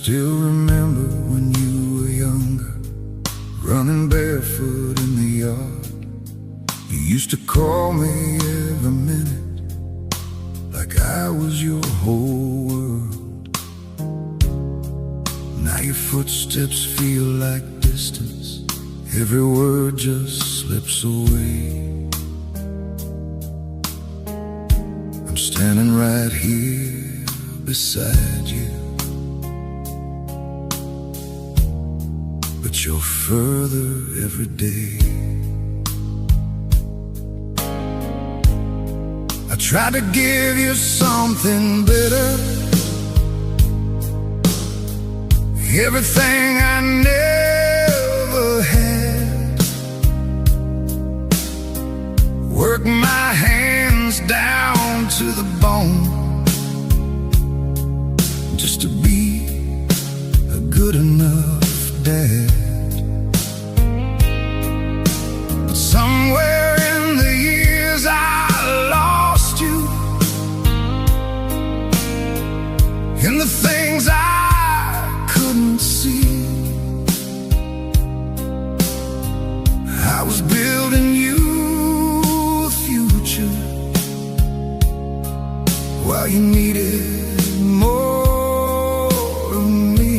still remember when you were younger, running barefoot in the yard. You used to call me every minute, like I was your whole world. Now your footsteps feel like distance, every word just slips away. I'm standing right here beside you, but you're further every day. I tried to give you something better, everything I never had. Work my hands down to the bone, just to be a good enough dad. But somewhere in the years I lost you, in the things I couldn't see. I was building you a future while you needed more of me.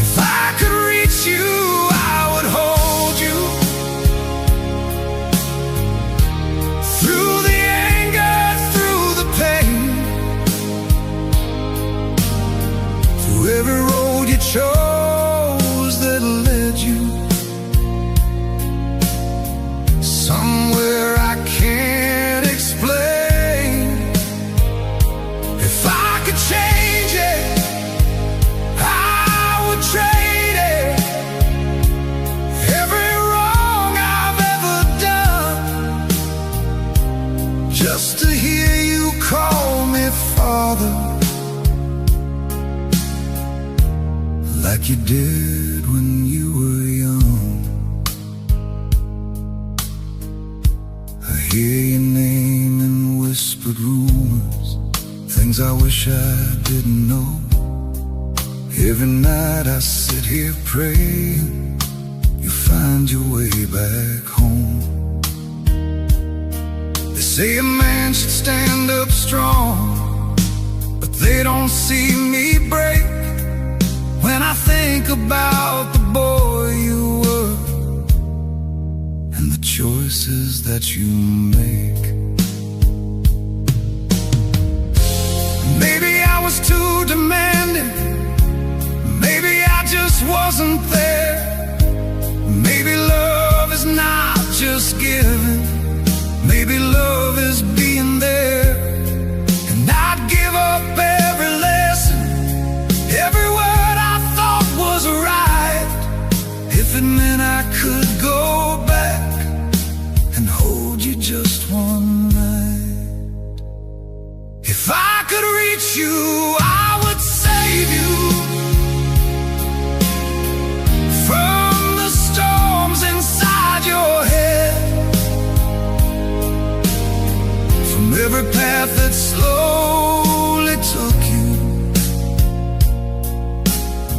If I could reach you, I would hold you through the anger, through the pain, through every road you chose that led you somewhere I can't explain. If I could change it, I would trade it. Every wrong I've ever done, just to hear you call me Father, like you did when you were young. I hear your name in whispered rumors, things I wish I didn't know. Every night I sit here praying you find your way back home. They say a man should stand up strong, but they don't see me break. When I think about the boy you were and the choices that you make. Maybe I was too demanding, maybe I just wasn't there. Maybe love is not just giving, maybe love is being there. And I'd give up every lesson, every word I thought was right, if it meant I could go back and hold you just one night. If I could reach you, I would save you from the storms inside your head, from every path that slowly took you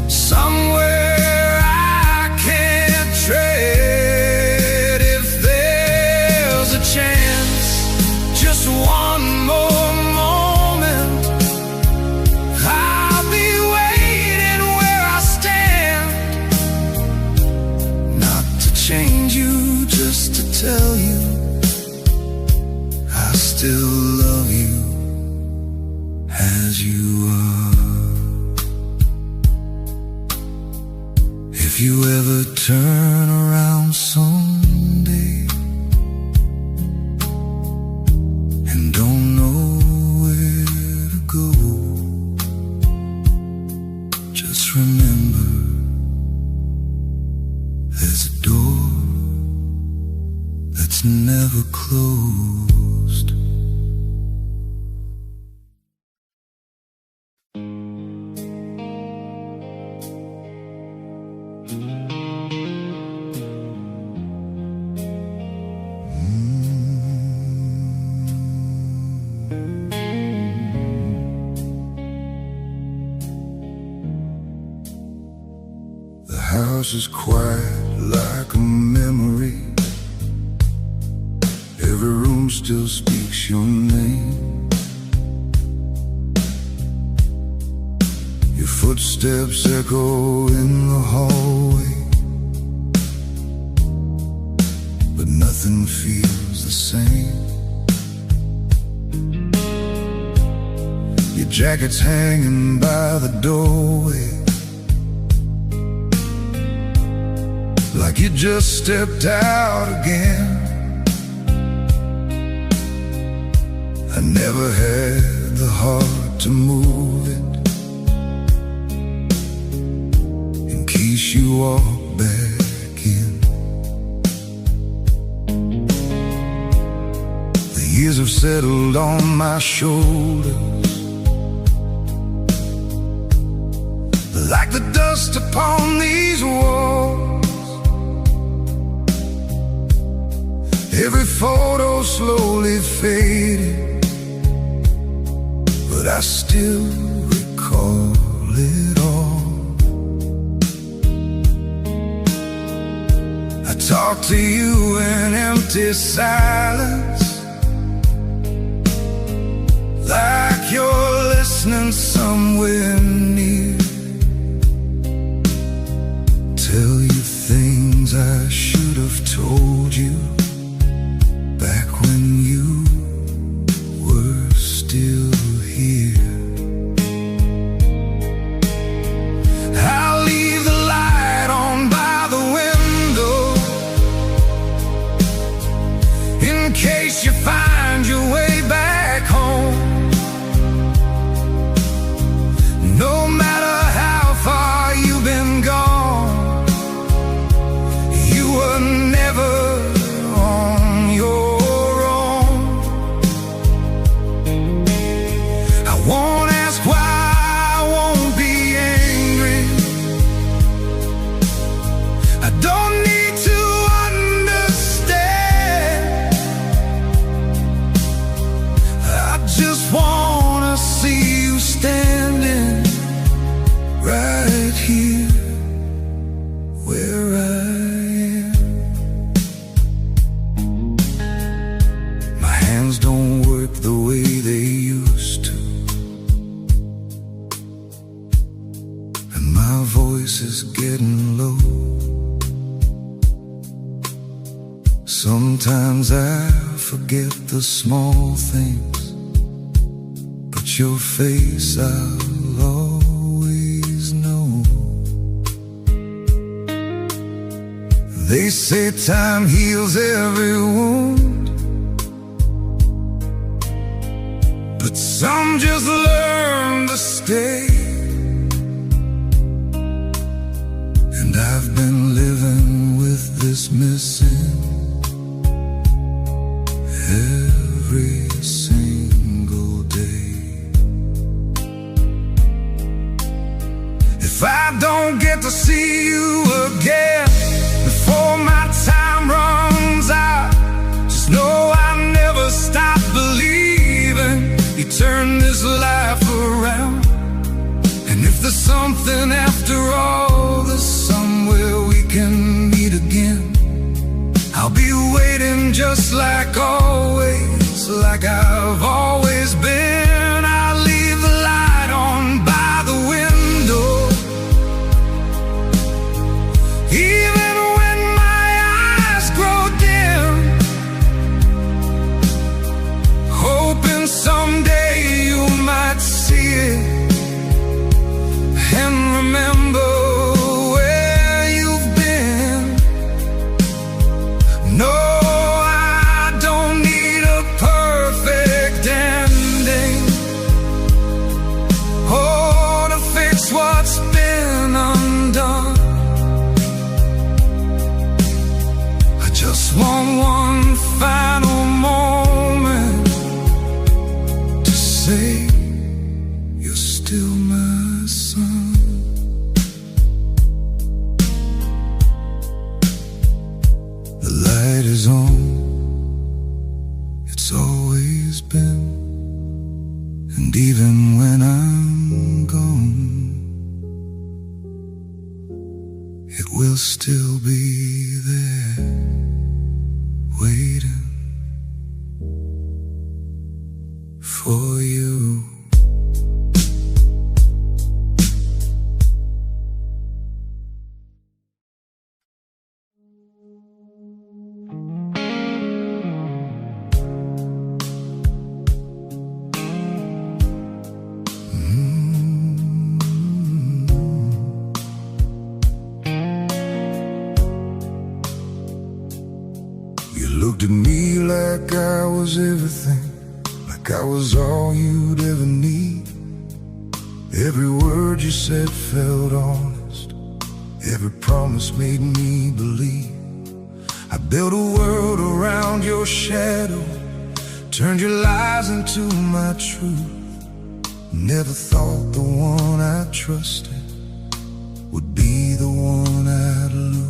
somewhere I can't tread. If there's a chance, just one more moment, I'll be waiting where I stand, not to change you, just to tell you I still love you as you are. If you ever turn around someday and don't know where to go, just remember there's a door that's never closed. house is quiet like a memory. Every room still speaks your name. Your footsteps echo in the hallway, but nothing feels the same. Your jacket's hanging by the doorway, like you just stepped out again. I never had the heart to move it in case you walk back in. The years have settled on my shoulders like the dust upon these walls. Every photo slowly faded, but I still recall it all. I talk to you in empty silence, like you're listening somewhere near. Tell you things I should have told you back when you were still here. I'll leave the light on by the window in case you find your way back home. No matter how far you've been gone, you were never on your own. I won't ask why, I won't be angry. I don't need to understand. I just wanna see you standing right here where I am. My hands don't work the way they used to, and my voice is getting low. Sometimes I forget the small things, but your face I'll always know. They say time heals every wound, but some just learn to stay. And I've been living with this missing every single day. If I don't get to see you again before my time runs out, just know I never stop believing you turn this life around. And if there's something after all, there's somewhere we can meet again. I'll be waiting just like always, like I've always been. I'll leave the light on by the window, even when my eyes grow dim, hoping someday you might see it and remember where you've been. No, I don't need a perfect ending. will still be there, waiting for you. Looked at me like I was everything, like I was all you'd ever need. Every word you said felt honest, every promise made me believe. I built a world around your shadow, turned your lies into my truth. Never thought the one I trusted would be the one I'd lose.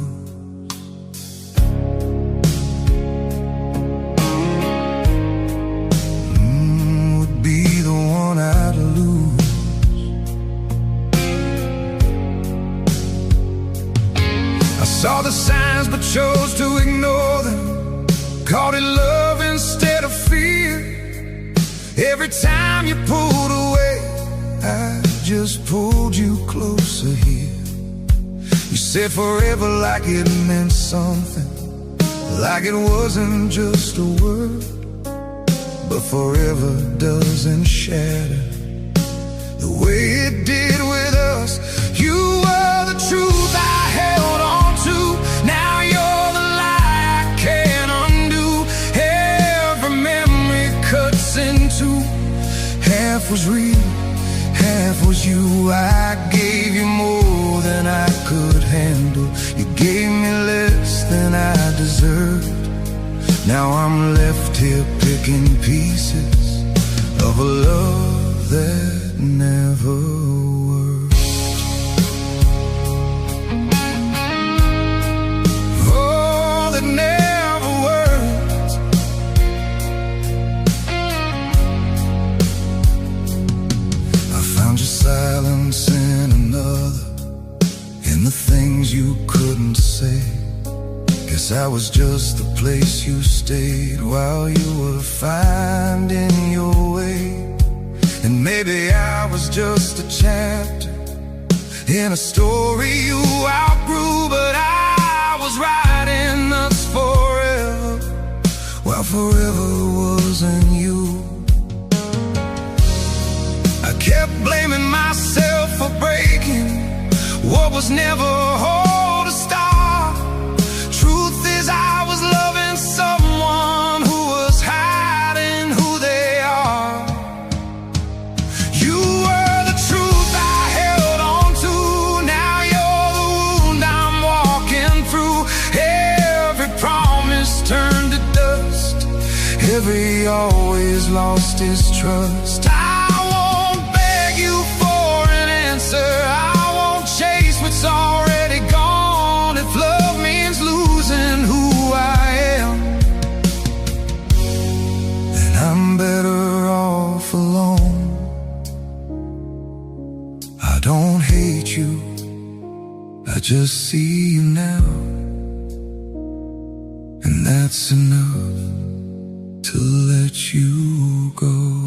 Saw the signs but chose to ignore them, called it love instead of fear. Every time you pulled away, I just pulled you closer here. You said forever like it meant something, like it wasn't just a word. But forever doesn't shatter the way it did with us. You were the truth I held on. Now you're the lie I can't undo. Every memory cuts in two. Half was real, half was you. I gave you more than I could handle. You gave me less than I deserved. Now I'm left here picking pieces of a love that never worked. Never worked. I found your silence in another, in the things you couldn't say. Guess I was just the place you stayed while you were finding your way. And maybe I was just a chapter in a story you outgrew, but I was writing us forever, while forever wasn't you. I kept blaming myself for breaking what was never whole to start. Truth is I was loving someone who was hiding who they are. You were the truth I held on to. Now you're the wound I'm walking through. Every promise turned to dust, every always lost his trust. I won't beg you for an answer, I won't chase what's already gone. If love means losing who I am, then I'm better off alone. I don't hate you, I just see you now, and that's enough to let you go.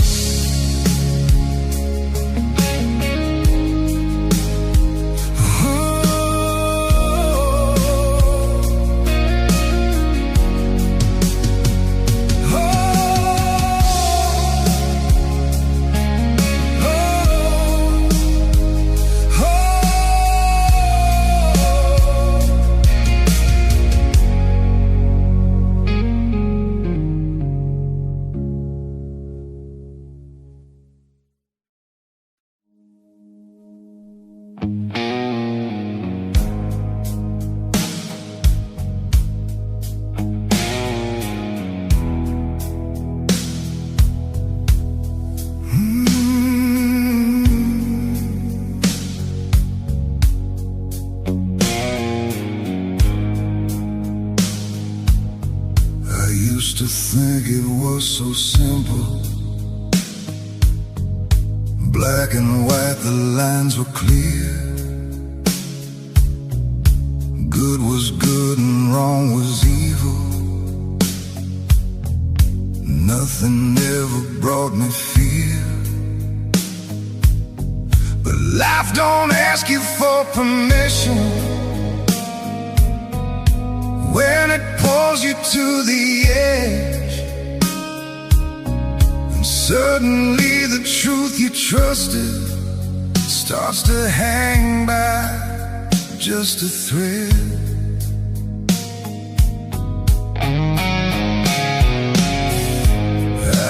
to think it was so simple. Black and white, the lines were clear. Good was good and wrong was evil. Nothing ever brought me fear. But life don't ask you for permission when it pulls you to the edge. And suddenly the truth you trusted starts to hang by just a thread.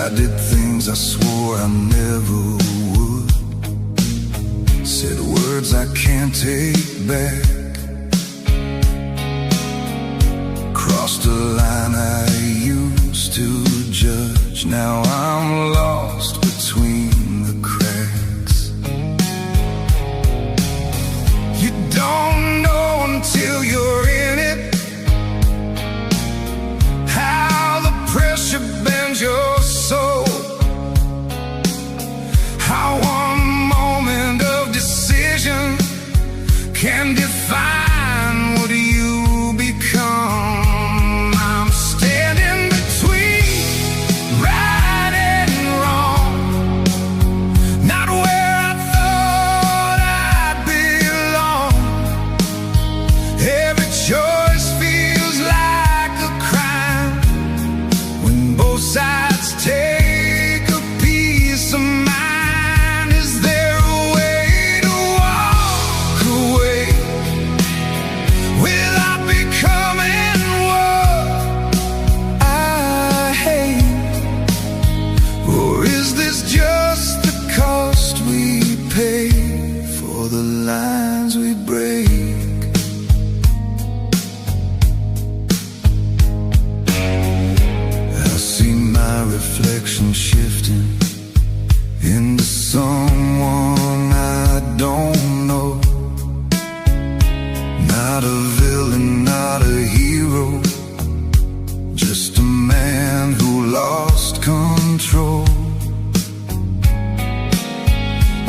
I did things I swore I never would, said words I can't take back, crossed a line I used to judge. Now I'm lost between the cracks. You don't know until you're in it how the pressure bends your soul, how one moment of decision can define what you become. I'm standing between right and wrong, not where I thought I'd belong. Every choice feels like a crime when both sides take a piece of mine. Is there a way to walk away without becoming what I hate? Or is this just the cost we pay for the lines we break? I see my reflection shifting into someone I don't know. Not a villain, not a hero, just a man who lost control.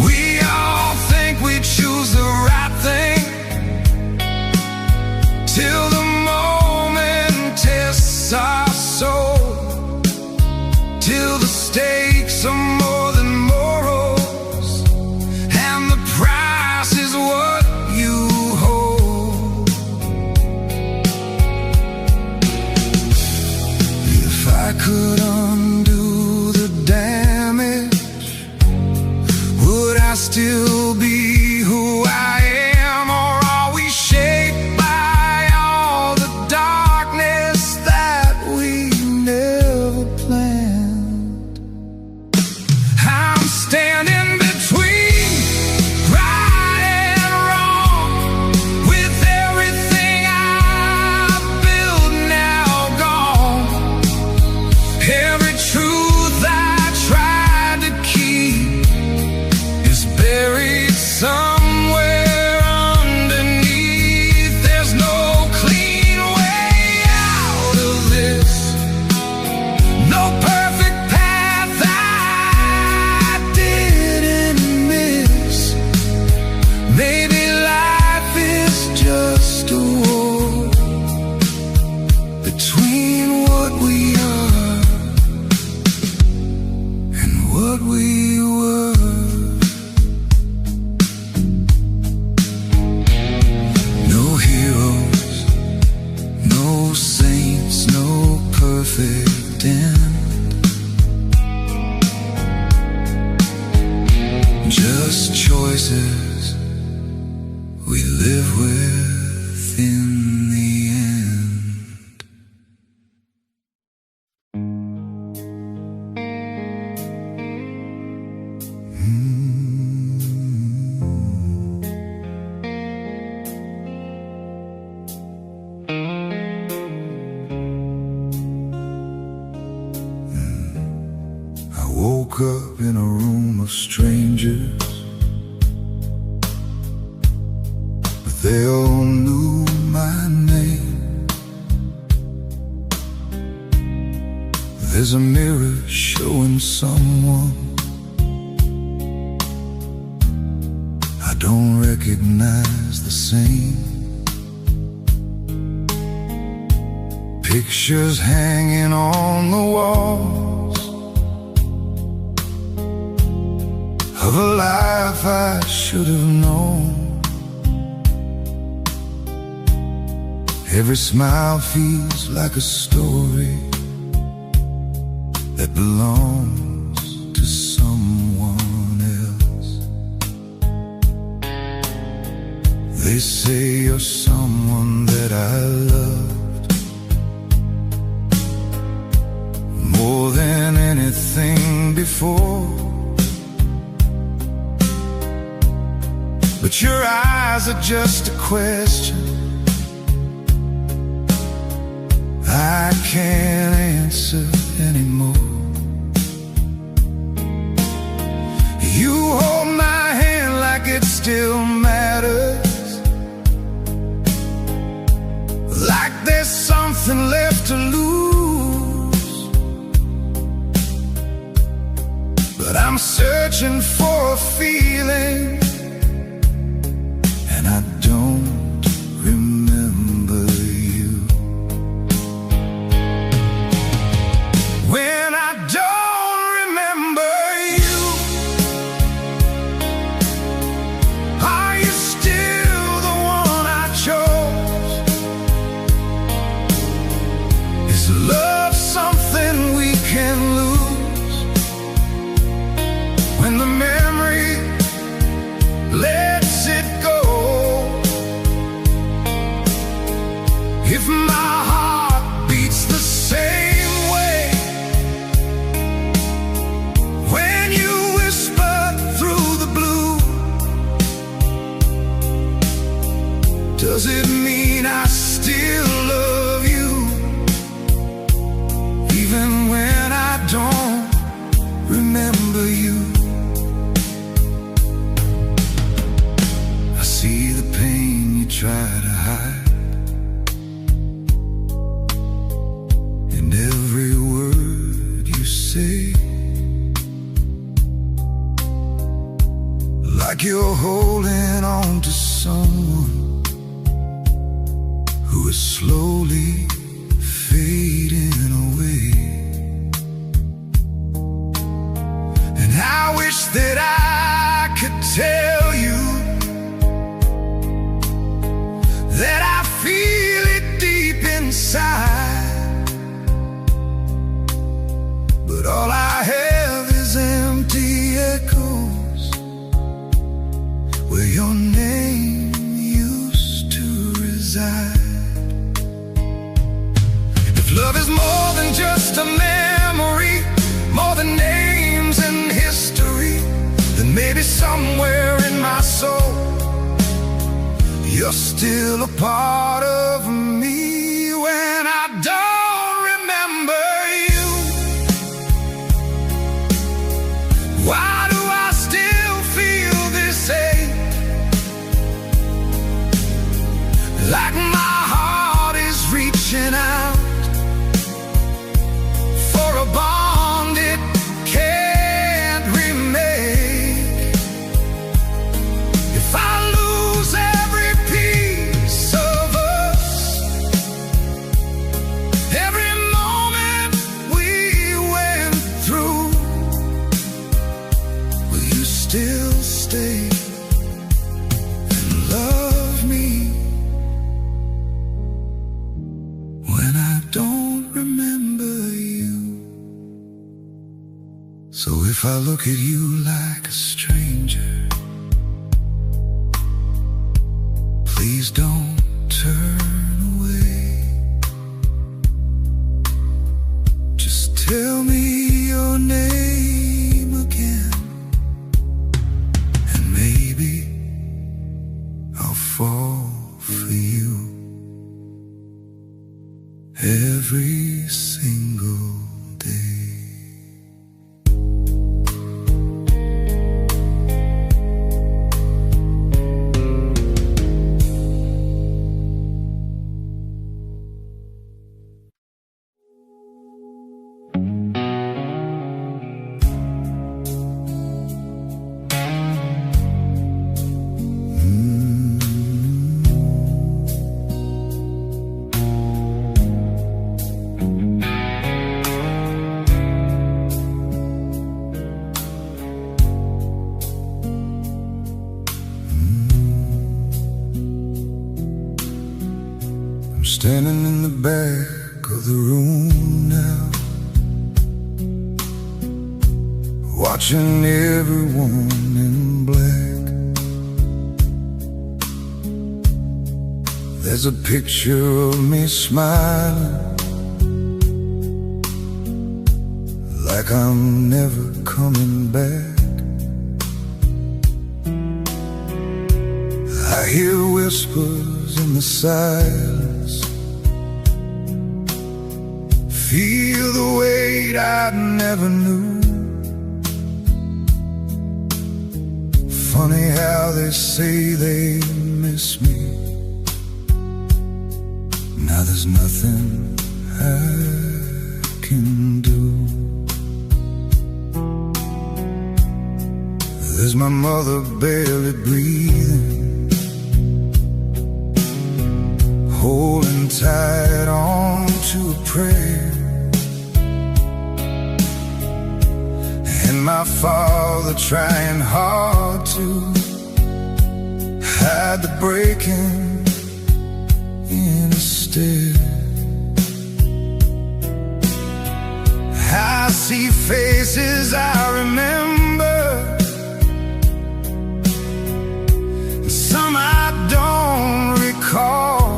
We all think we choose the right thing till the moment tests our soul, till the stakes are more than morals and the price is what you hold. If I could undo the damage, would I still be who I am? Or are we shaped by all the darkness that we never planned? I'm standing between right and wrong, with everything I've built now gone. Every truth I tried to keep is buried somewhere underneath. There's no clean way out of this, no perfect path I didn't miss. Maybe life is just a war between what we are and what we were. No heroes, no saints, no perfect end, just choices we live with in the end. I woke up in a room of strangers, but they all knew my name. There's a mirror showing someone I don't recognize the same. Pictures hanging on the walls of a life I should have known. Every smile feels like a story that belongs to someone else. They say you're someone that I loved more than anything before, but your eyes are just a question I can't answer anymore. You hold my hand like it still matters, like there's something left to lose. But I'm searching for a feeling, and I don't remember you. When I don't remember you, are you still the one I chose? Is love something we can lose when the memory lets it go? If my heart beats the same way when you whisper through the blue, does it mean I still love you, even when I don't remember you? I see the pain you try to hide in every word you say, like you're holding on to someone who is slowly fading away. And I wish that I could tell you that I feel it deep inside, but all I have is empty echoes where your name used to reside. If love is more than just a memory, more than names and history, then maybe somewhere in my soul you're still a part of me. When I don't remember you, why do I still feel this ache? Like my heart is reaching out for a bond it can't remake. If I lose every piece of us, every moment we went through, will you still stay and love me when I don't remember you? So if I look at you like a stranger, please don't turn away. Just tell me your name again, and maybe I'll fall for you every single day. standing in the back of the room now, watching everyone in black. There's a picture of me smiling, like I'm never coming back. I hear whispers in the silence, feel the weight I never knew. Funny how they say they miss me. Now there's nothing I can do. There's my mother barely breathing, holding tight on to a prayer, and my father trying hard to hide the breaking in his stare. I see faces I remember, and some I don't recall.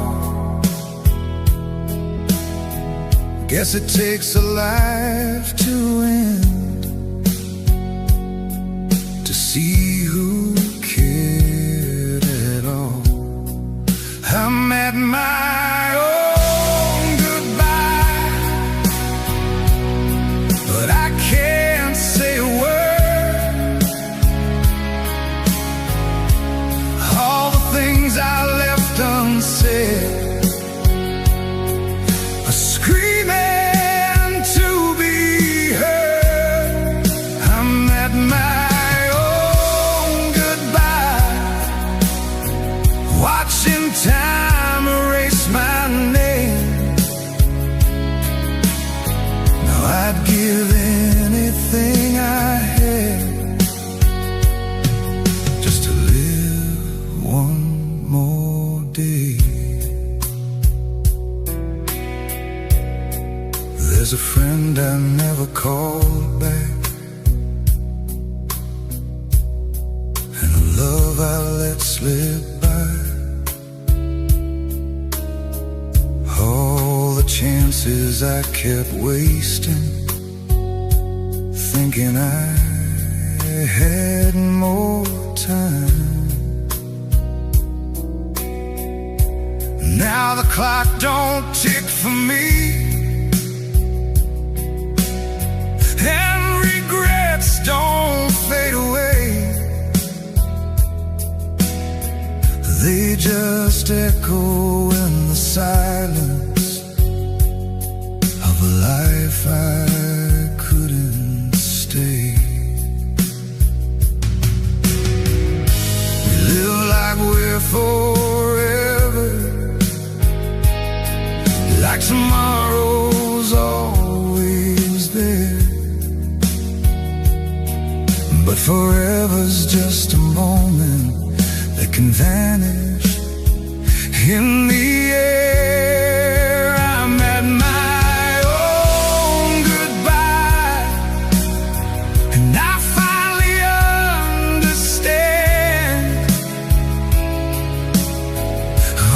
Guess it takes a life to end to see who cared at all. I'm at my own goodbye, but I can't say a word. All the things I left unsaid are screaming to be heard. I'm at my own goodbye, watching time erase my name. Now I'd give anything I had just to live one more day. There's a friend I never called back, and a love I let slip by. All the chances I kept wasting, thinking I had more time. Now the clock don't tick for me, and regrets don't fade away. They just echo in the silence of a life I couldn't stay. We live like we're forever, like tomorrow's always there. But forever's just a moment that can vanish in the air. I'm at my own goodbye, and I finally understand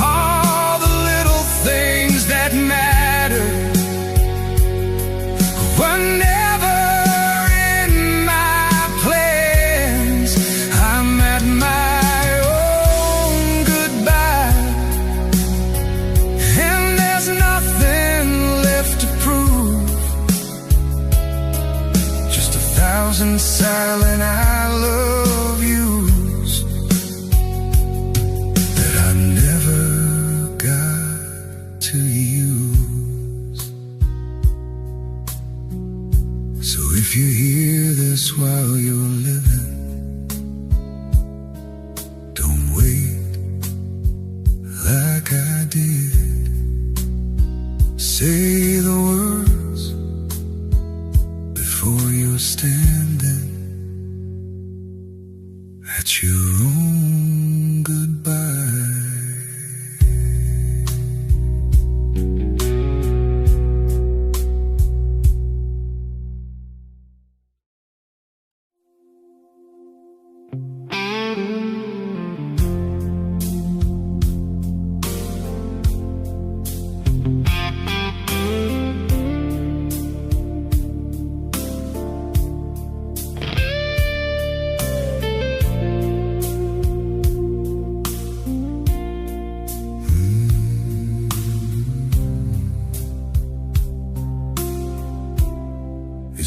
all the little things that matter were never in my plans. I'm at my own goodbye, and there's nothing left to prove, just 1,000 silent I love yous that I never got to use. So if you hear this while you're living, don't wait like I did. Say the words before you're standing at your own goodbye.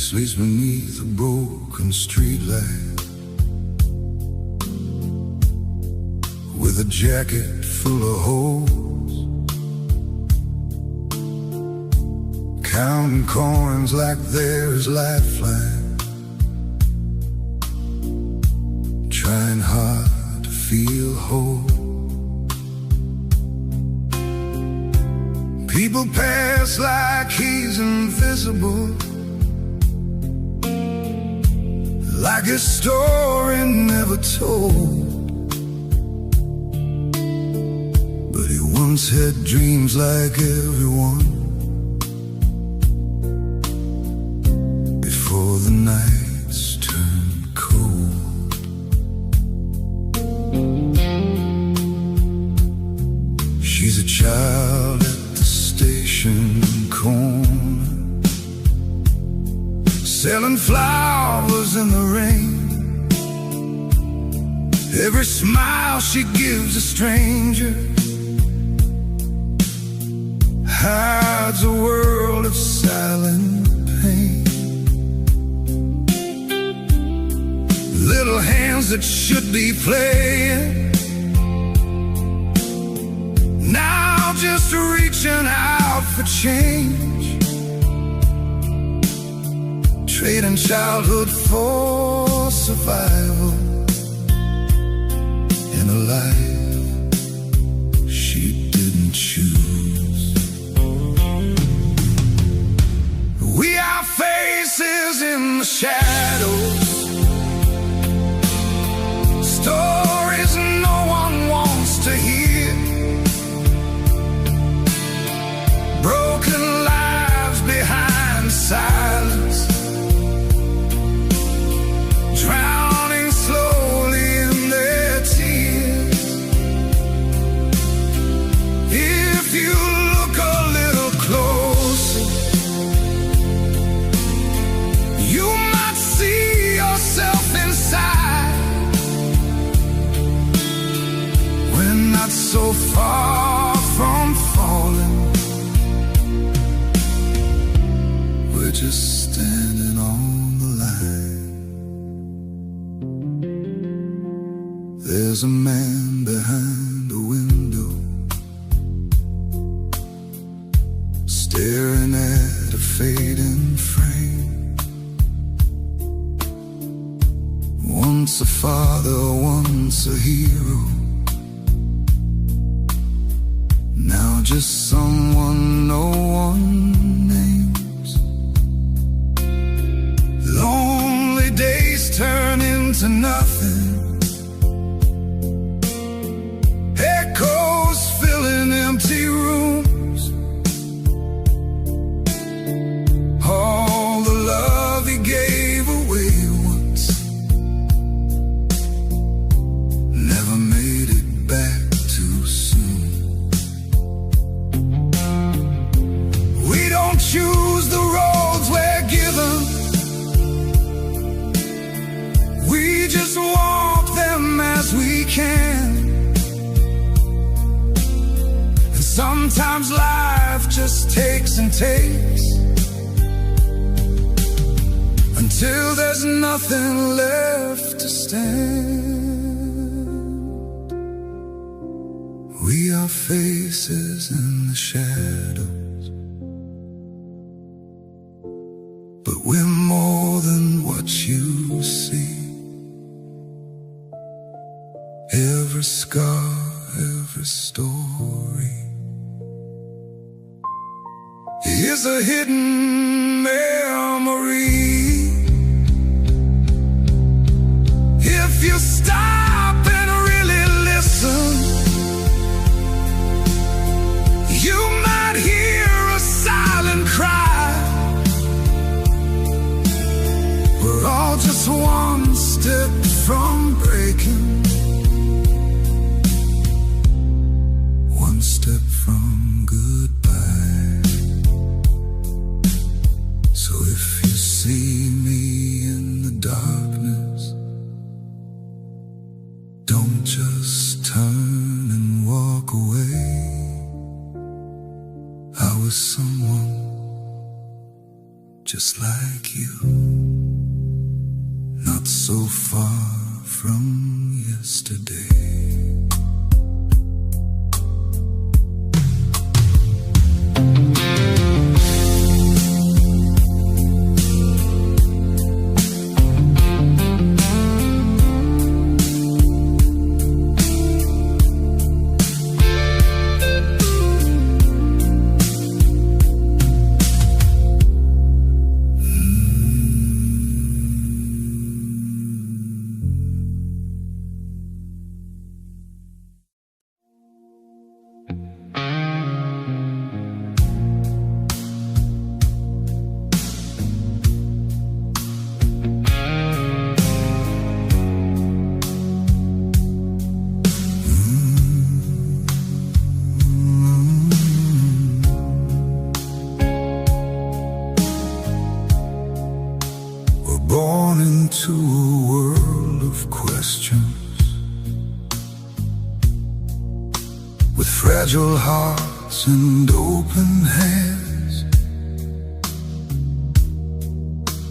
sleeps beneath a broken streetlight with a jacket full of holes, counting coins like there's lifeline, trying hard to feel whole. People pass like he's invisible, like a story never told. But he once had dreams like everyone, before the nights turned cold. She's a child at the station corner, selling flowers in the rain. Every smile she gives a stranger hides a world of silent pain. Little hands that should be playing, now just reaching out for change, trading childhood for survival in a life she didn't choose. We are faces in the shadows, stories no one wants to hear, broken lives behind silence, drowning slowly in their tears. If you look a little closer, you might see yourself inside. We're not so far from falling, we're just standing on the line. There's a man behind the window, staring at a fading frame. Once a father, once a hero, now just someone no one names. Lonely days turn into nothing, echoes filling empty rooms. All the love he gave away once never made it back too soon. We don't choose the roads we're given, we just walk them as we can. And sometimes life just takes and takes, until there's nothing left to stand. We are faces in the shadows, but we're more than what you see. Every scar, every story is a hidden memory. If you stop and really listen, you might hear a silent cry. We're all just one step from breaking, one step from goodbye. So if you see me in the darkness, don't just turn and walk away. I was someone just like you, not so far from yesterday. Born into a world of questions, with fragile hearts and open hands,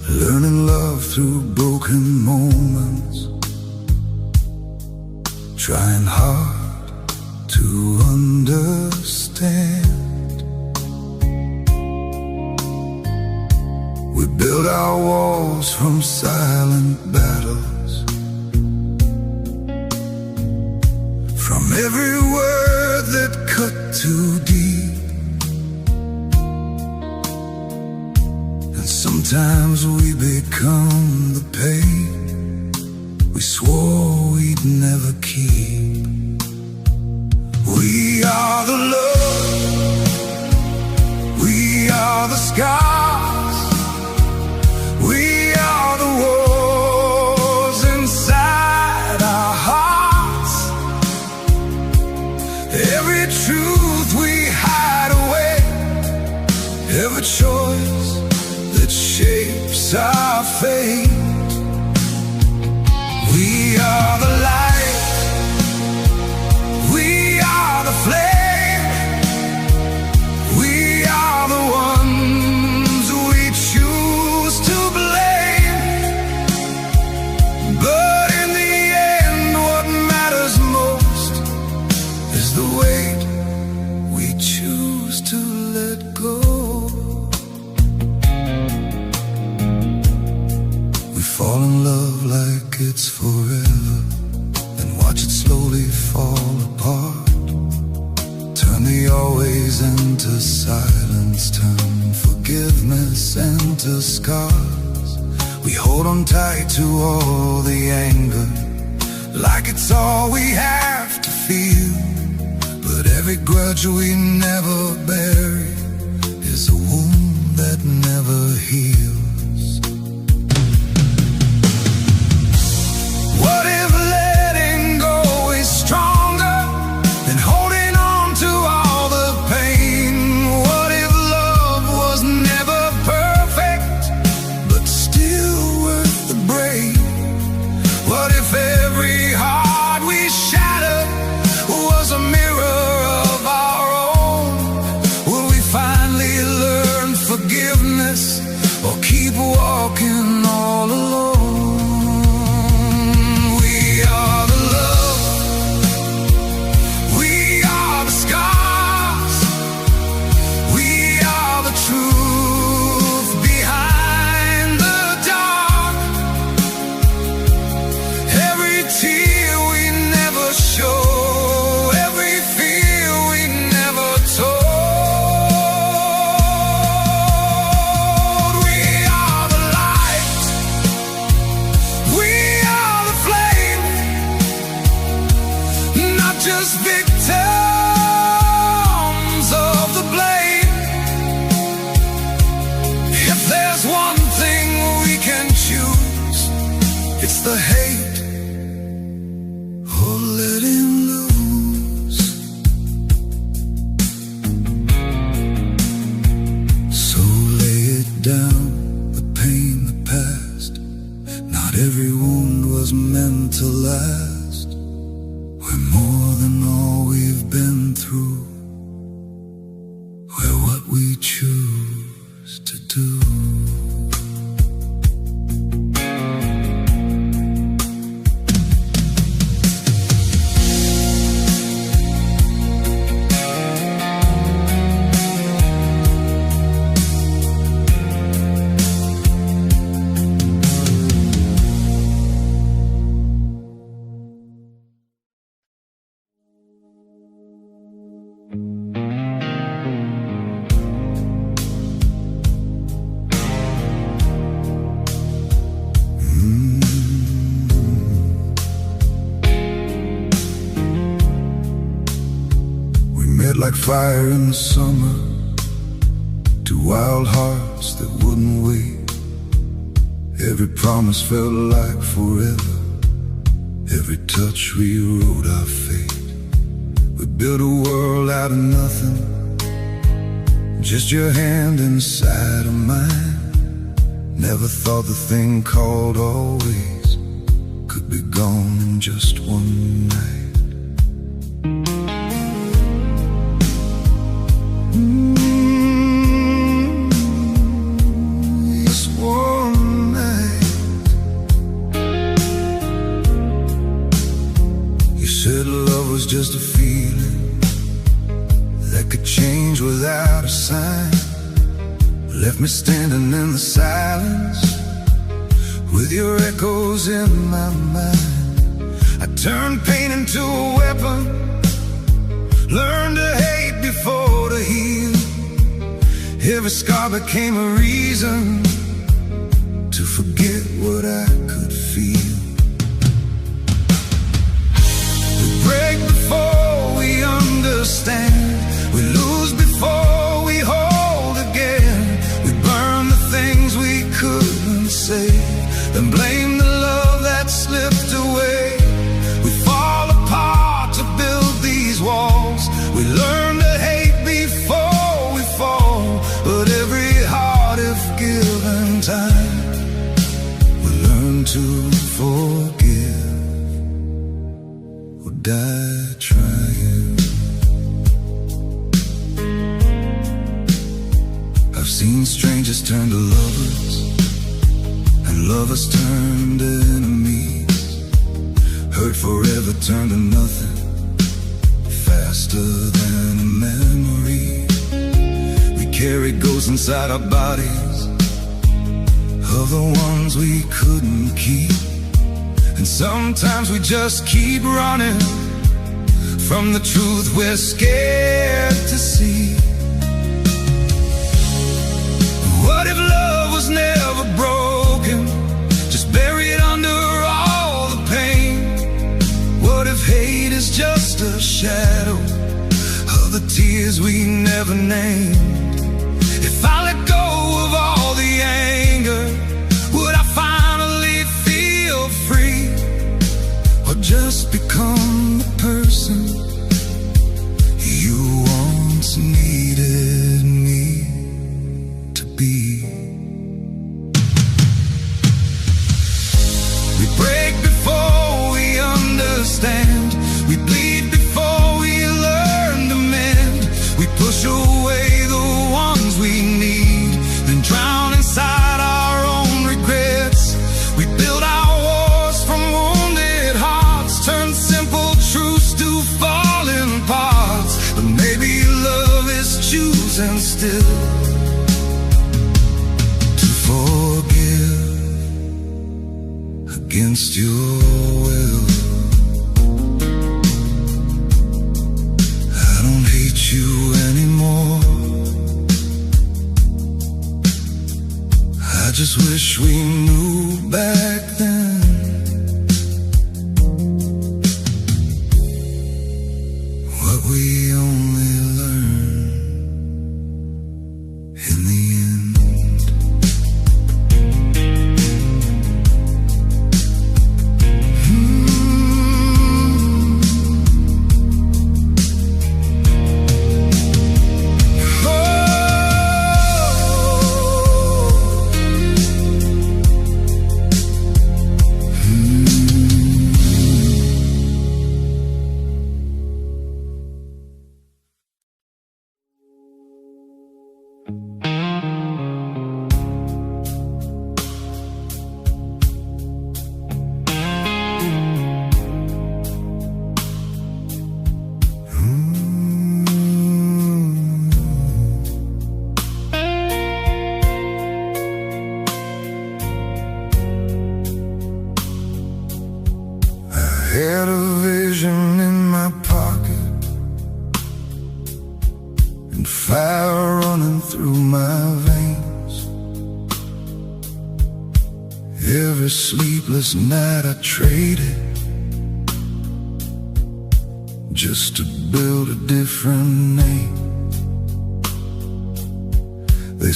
learning love through broken moments, trying hard to understand. We build our walls from silent battles, from every word that cut too deep. And sometimes we become the pain we swore we'd never keep. We are the love, we are the scars, we are the wars inside our hearts. Every truth we hide away, every choice that shapes our fate. We are the light, we are the flame, we are the ones we choose to blame. But in the end, what matters most is the weight we choose to let go. We fall in love like it's forever, then watch it slowly fall apart. Turn the always into silence, turn forgiveness into scars. We hold on tight to all the anger, like it's all we have to feel. But every grudge we never bury is a wound that never heals. What if letting go is stronger than holding on to all the pain? What if love was never perfect, but still worth the brave? What if every heart we shattered was a mirror of our own? Will we finally learn forgiveness, or keep walking all alone? We are the love, we are the scars, we are the truth behind the dark. Every tear we never show, every fear we never told. We are the light, we are the flame, not just victims of the blame. If there's one thing we can choose, it's the hate or letting loose. So lay it down, the pain, the past. Not every wound was meant to last. We're more than all we've been. like fire in the summer, two wild hearts that wouldn't wait. Every promise felt like forever, every touch rewrote our fate. We built a world out of nothing, just your hand inside of mine. Never thought the thing called always could be gone in just one night. Just one night. You said love was just a feeling that could change without a sign. Left me standing in the silence with your echoes in my mind. I turned pain into a weapon, learned to hate before to heal. Every scar became a reason to forget what I could feel. We break before we understand, we lose before we hold again. We burn the things we couldn't save, then blame the love that slipped away. We fall apart to build these walls. We learn to hate before we fall, but every heart, if given time, we learn to forgive or die trying. I've seen strangers turn to lovers, and lovers turn to enemies. Hurt forever turned to nothing, faster than a memory. We carry ghosts inside our bodies of the ones we couldn't keep. And sometimes we just keep running from the truth we're scared to see. What if love was never broken, just buried under all the pain? What if hate is just a shadow of the tears we never named? If I let go of all the anger, would I finally feel free? Or just become the person you once needed me to be? We break before we understand, we bleed before we learn to mend. We push away the ones we need, then drown inside our own regrets. We build our wars from wounded hearts, turn simple truths to falling parts. But maybe love is choosing still to forgive against your will. I don't hate you anymore, I just wish we knew back then what we only learned in the end. Had a vision in my pocket and fire running through my veins. Every sleepless night I traded just to build a different name.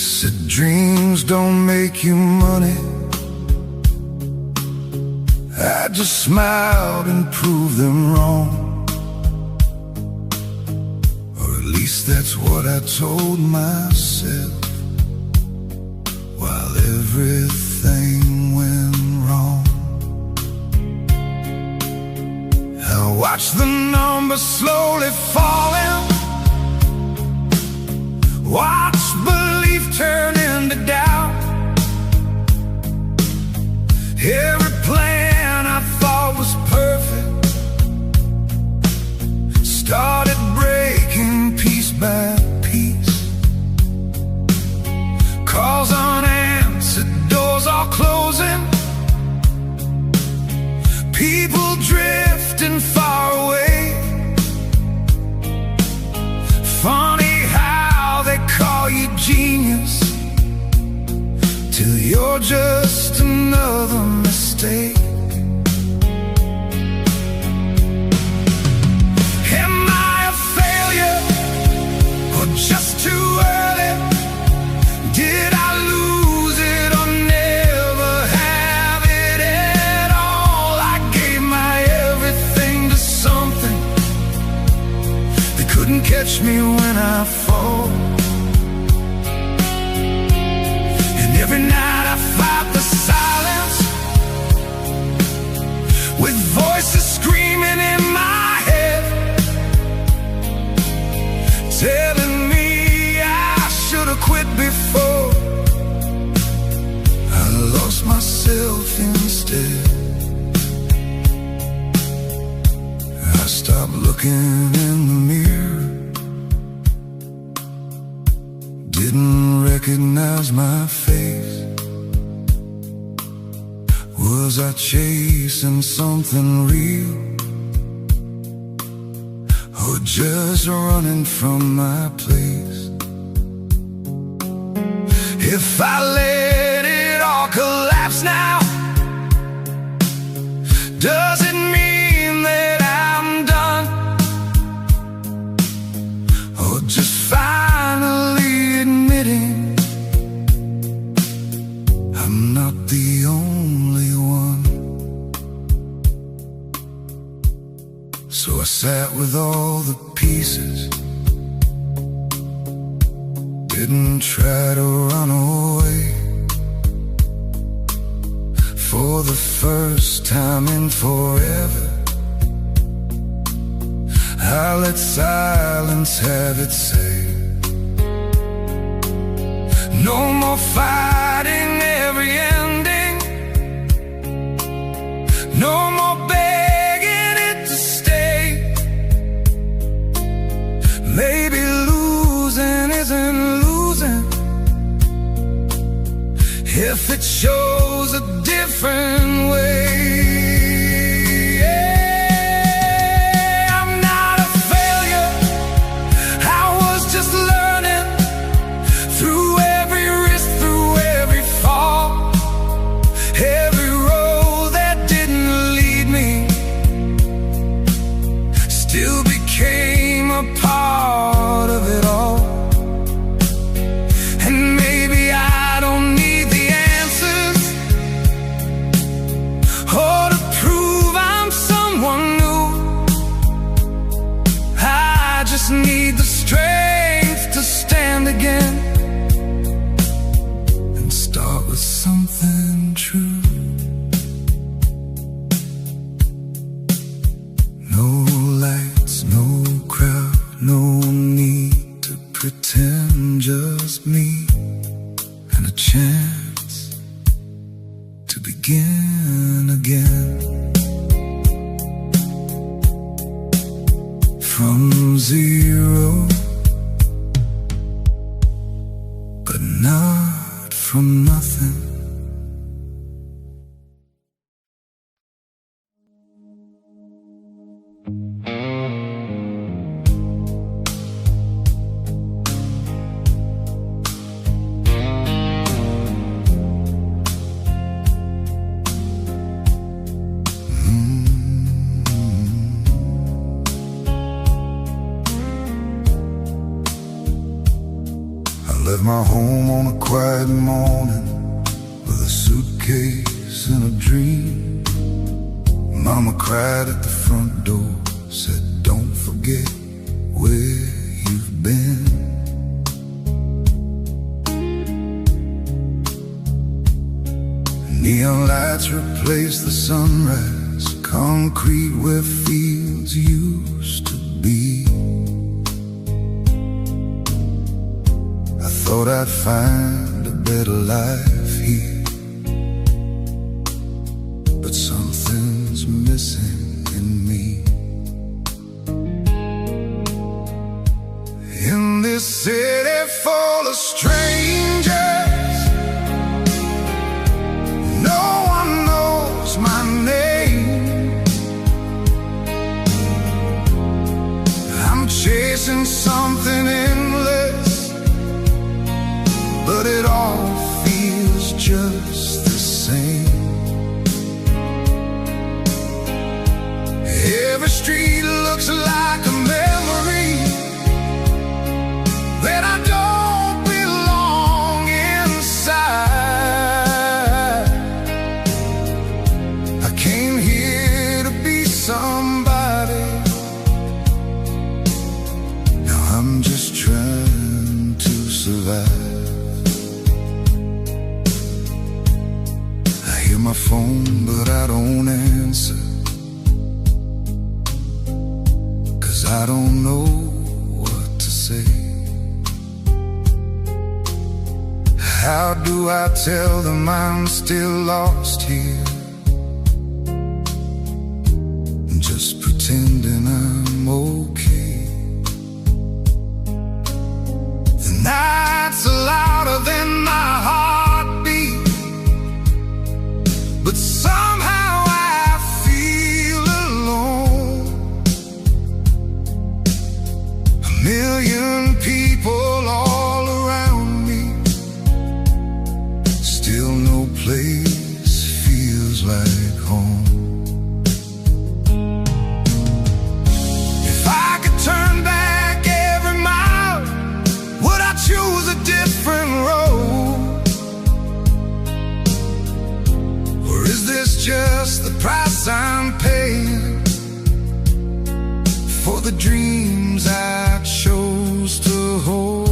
said dreams don't make you money. I just smiled and proved them wrong. Or at least that's what I told myself, while everything went wrong. I watched the numbers slowly falling, watched belief turn into doubt. Every plan I thought was perfect started breaking piece by piece. Calls unanswered, doors all closing, people drifting far away. Funny how they call you genius till you're just another mistake. Am I a failure or just too early? Did I lose it or never have it at all? I gave my everything to something that couldn't catch me when I fall. And every night I fight the silence with voices screaming in my head, telling me I should have quit before I lost myself instead. I stopped looking in the mirror, didn't recognize my face. Was I chasing something real, or just running from my place? If I let it all collapse now, does it mean that I'm done? Or just finally admitting I'm not the only one? So I sat with all the pieces, didn't try to run away. For the first time in forever, I let silence have its say. No more fighting every ending, no more begging it to stay. Maybe losing isn't losing if it shows a different way. I'm not a failure, I was just learning through every risk, through every fall. Every road that didn't lead me still became a part of it all. And maybe I don't need the answers or to prove I'm someone new. I just need the strength to stand again and start with something true. No lights, no crowd, no need to pretend, just me and a chance to begin again. From zero, but not from nothing. left my home on a quiet morning with a suitcase and a dream. Mama cried at the front door, said, don't forget where you've been. Neon lights replaced the sunrise, concrete where fields used to be. I thought I'd find a better life here, but something's missing in me. In this city full of strangers, no one knows my name. I'm chasing something endless, but it all feels just the same. Every street looks like a memory that I don't belong inside. I came here to be somebody. Now I'm just trying to survive. I hear my phone, but I don't answer, 'cause I don't know what to say. How do I tell them I'm still lost here, just pretending I'm okay? The nights are louder than my heartbeat, but somehow I feel alone. A million people all around me, still no place feels like home. If I could turn back every mile, would I choose a different road? Or is this just the price I'm paying for the dreams I chose to hold?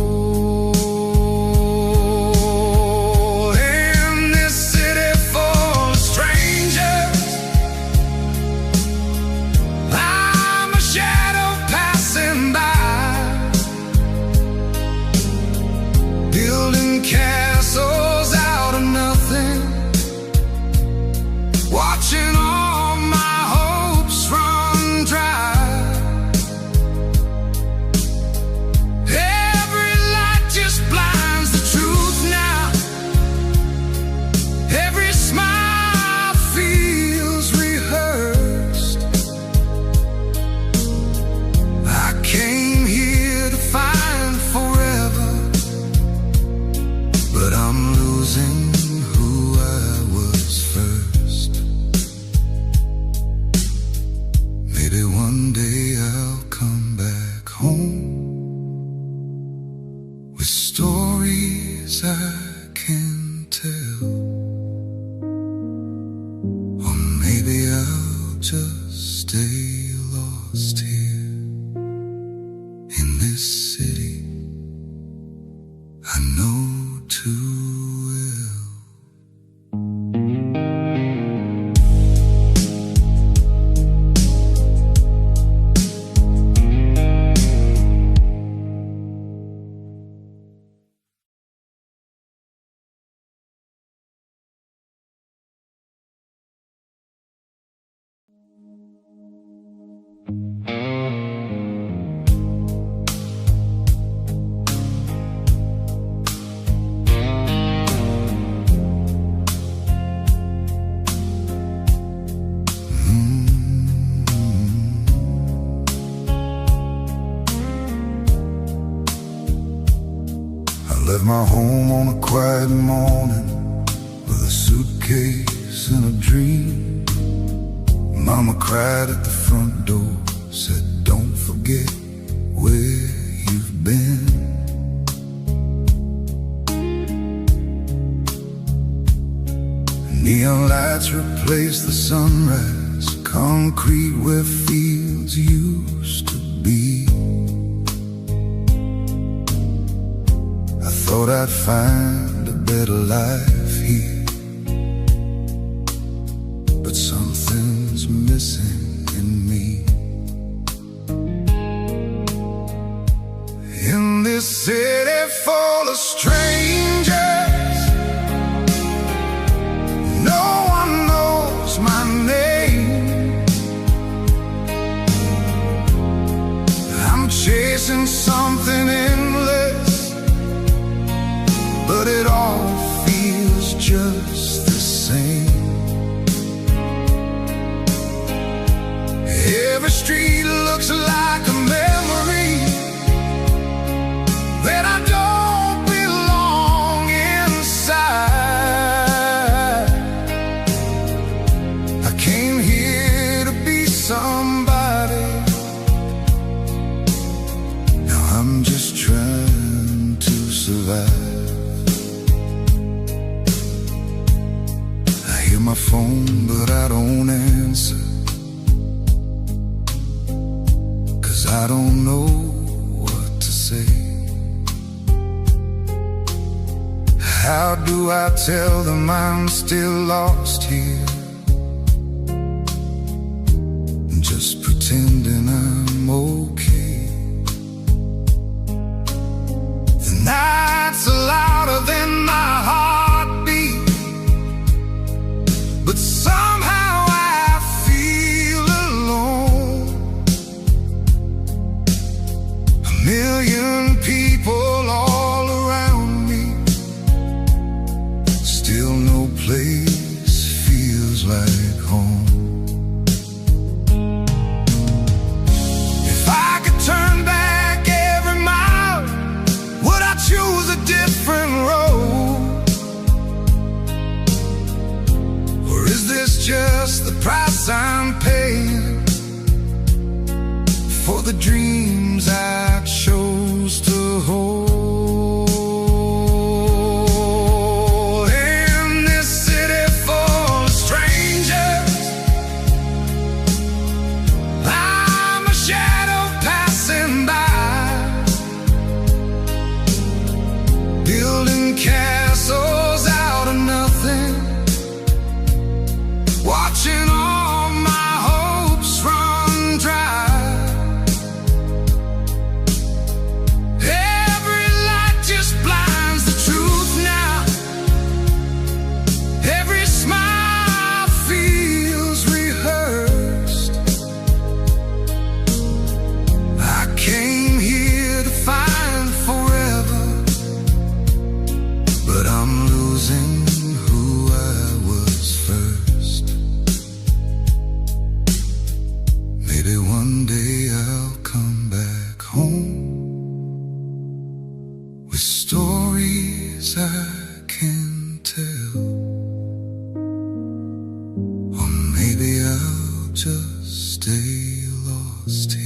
Castles out of nothing, watching all my hopes run dry. Every light just blinds the truth now. Every smile feels rehearsed. I came here to find forever, but I'm losing who I was first. Maybe one day I'll come back home with stories I can tell. Or maybe I'll just stay lost here in this city I know too well. Left my home on a quiet morning with a suitcase and a dream. Mama cried at the front door, said, don't forget where you've been. lights replace the sunrise, concrete where fields used to be. I thought I'd find a better life here, but something's missing in me. In this city full of strangers, no one knows my name. I'm chasing something endless, but it all feels just the same. Every street looks like a memory that I don't belong inside. I came here to be somebody. Now I'm just trying to survive. I hear my phone, but I don't answer, 'cause I don't know what to say. How do I tell them I'm still lost here, just pretending I'm okay? The nights are louder than my heartbeat, but somehow I feel alone. A million people all around me, still no place feels like home. If I could turn back every mile, would I choose a different road? Or is this just the price I'm paying for the dreams I chose to hold? Castles out of nothing, watching all my hopes run dry. Every light just blinds the truth now. Every smile feels rehearsed. I came here to find forever, but I'm losing who I was first. Maybe one day I'll come back home with stories I can tell, or maybe I'll just stay lost here.